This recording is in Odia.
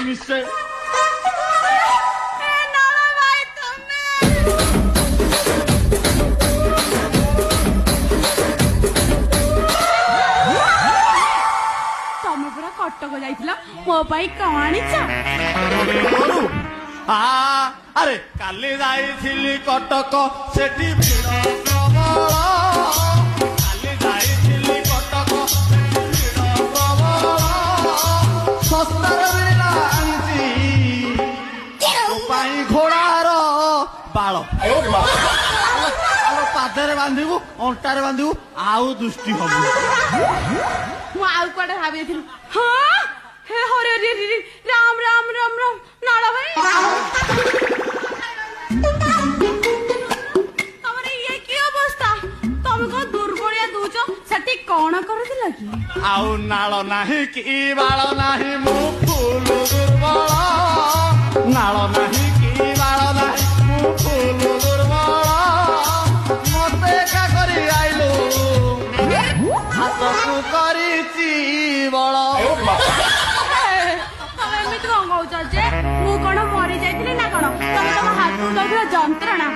নিশ্চয় ତମେ ପୁରା କଟକ ଯାଇଥିଲ ମୋ ପାଇଁ କଣ ଆଣିଛ? ଆରେ କାଲି ଯାଇଥିଲି କଟକ ସେଠି ଭିଡ଼ ପ୍ରବଳ କାଲି ଯାଇଥିଲି କଟକ ସେଠି ଭିଡ଼ ପ୍ରବଳ ଶସ୍ତାରେ ମିଳିଲା ଆଣିଛି ତୋ ପାଇଁ ଘୋଡ଼ାର ବାଳ ଆଲୋ ପାଦରେ ବାନ୍ଧିବୁ ଅଣ୍ଟାରେ ବାନ୍ଧିବୁ ଆଉ ଦୃଷ୍ଟି ହବୁ ମୁଁ ଆଉ କୁଆଡେ ଭାବିଥିଲି। ହଁ ହେ ହରେ ରାମ ରାମ ରାମ ରାମ ନାଳ ଭାଇ ତମର ଇଏ କି ଅବସ୍ଥା? ତମେ କଣ ଦୁର୍ବଳିଆ ଦଉଛ? ସେଠି କଣ କରୁଥିଲ କି? ଆଉ ନାଳ ନାହିଁ କି ବାଳ ନାହିଁ ମୁଁ ଫୁଲ ଦୁର୍ବଳ ନାଳ ନାହିଁ କି ବାଳ ନାହିଁ ମୁଁ ଫୁଲ ଦୁର୍ବଳ ମତେ ଏକା କରି ଆଇଲୁ ହାତକୁ କରିଛି ବଳ। ତମେ ଏମିତି କଣ କହୁଛ ଯେ ମୁଁ କଣ ମରି ଯାଇଥିଲି ନା କଣ? ତମେ ତମ ହାତକୁ ଦଉଥିବା ଯନ୍ତ୍ରଣା